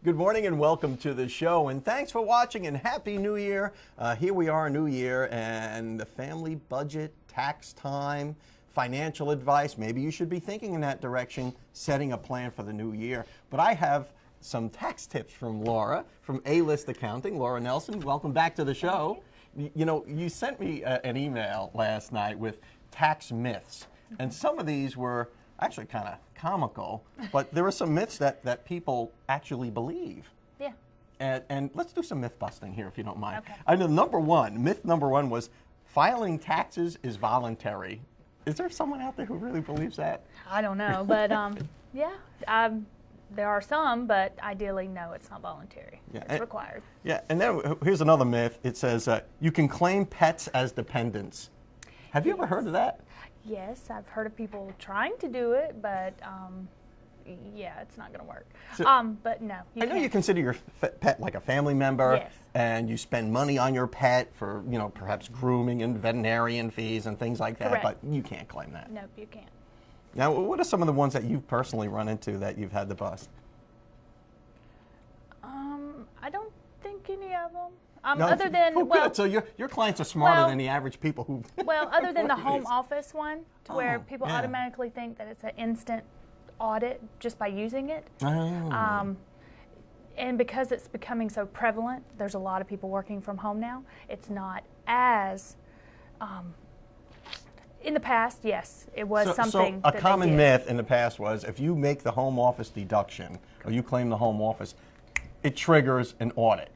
Good morning and welcome to the show, and thanks for watching and Happy New Year. Here we are, New Year, and the family budget, tax time, financial advice. Maybe you should be thinking in that direction, setting a plan for the new year. But I have some tax tips from Laura from A-List Accounting. Laura Nelson, welcome back to the show. You know, you sent me an email last night with tax myths, and some of these were actually kind of comical, but there are some myths that people actually believe. Yeah. And let's do some myth busting here, if you don't mind. Okay. I know myth number one was filing taxes is voluntary. Is there someone out there who really believes that? I don't know, but yeah, there are some, but ideally, no, it's not voluntary. Yeah, it's required. Yeah, and then here's another myth. It says you can claim pets as dependents. Have you ever heard of that? Yes, I've heard of people trying to do it, but yeah, it's not going to work. So, but no, I know you consider your pet like a family member, yes, and you spend money on your pet for, you know, perhaps grooming and veterinarian fees and things like that, correct, but you can't claim that. Nope, you can't. Now, what are some of the ones that you've personally run into that you've had to bust? I don't think any of them. No, other than, well, good. So your clients are smarter than the average people who. Well, other than the home office one, to where Oh, people yeah. automatically think that it's an instant audit just by using it. Oh. And because it's becoming so prevalent, there's a lot of people working from home now. It's not as, in the past, yes, it was something So a that common they did. myth in the past was if you make the home office deduction or you claim the home office, it triggers an audit.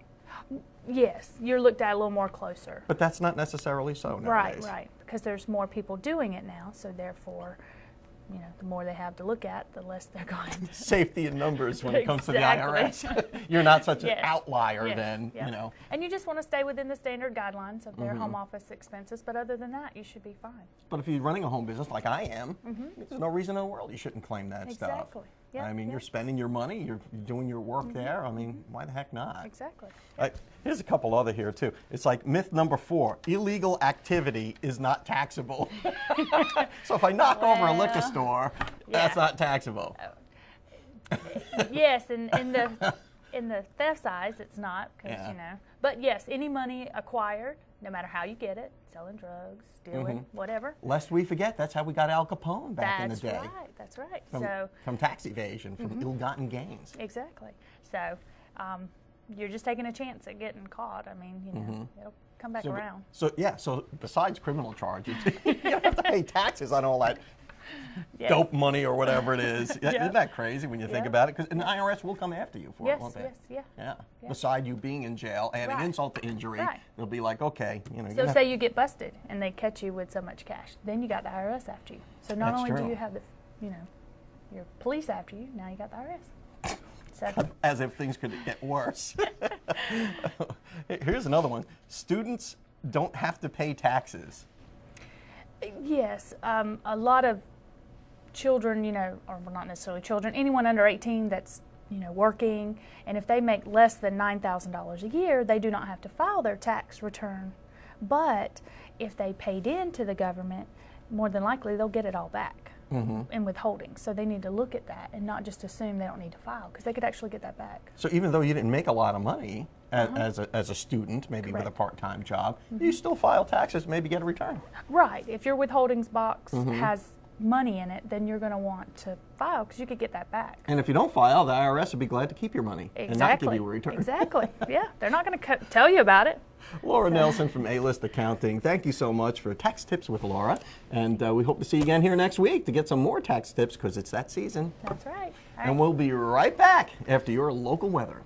Yes, you're looked at a little more closer. But that's not necessarily so Right, nowadays. right, because there's more people doing it now, so therefore, you know, the more they have to look at, the less they're going to. Safety in numbers when it comes to the Exactly. IRS. You're not such an Yes. outlier Yes. then, Yeah. you know. And you just want to stay within the standard guidelines of their home office expenses, but other than that, you should be fine. But if you're running a home business like I am, there's no reason in the world you shouldn't claim that stuff. Exactly. Yeah, I mean, yeah. you're spending your money, you're doing your work there. I mean, why the heck not? Exactly. Here's a couple other here too. It's like myth number 4, illegal activity is not taxable. So if I knock over a liquor store, that's not taxable. Yes, and in the theft size, it's not, because Yeah. you know. But yes, any money acquired, no matter how you get it, selling drugs, stealing, whatever. Lest we forget, that's how we got Al Capone back in the day. That's right. From tax evasion, from ill-gotten gains. Exactly. So you're just taking a chance at getting caught. I mean, you know, it'll come back around. So besides criminal charges, you have to pay taxes on all that Yes. dope money or whatever it is. Yeah. Isn't that crazy when you think about it? Because the IRS will come after you for it, Yes, won't they? yes, yeah. Yeah. Beside you being in jail, adding Right. insult to injury, Right. they'll be like, okay, you know. So say you get busted and they catch you with so much cash, then you got the IRS after you. So not That's only true. do you have the, you know, your police after you, now you got the IRS. So as if things could get worse. Here's another one. Students don't have to pay taxes. yes, a lot of children, you know, or well, not necessarily children, anyone under 18 that's, you know, working, and if they make less than $9,000 a year, they do not have to file their tax return. But if they paid into the government, more than likely they'll get it all back in withholding. So they need to look at that and not just assume they don't need to file, because they could actually get that back. So even though you didn't make a lot of money as a student, maybe with a Correct. part-time job, you still file taxes, maybe get a return. Right. If your withholdings box has money in it, then you're going to want to file, because you could get that back. And if you don't file, the IRS would be glad to keep your money and not give you a return. Exactly. Yeah. They're not going to tell you about it. Laura Nelson from A-List Accounting, thank you so much for Tax Tips with Laura. And we hope to see you again here next week to get some more tax tips, because it's that season. That's right. All And right. we'll be right back after your local weather.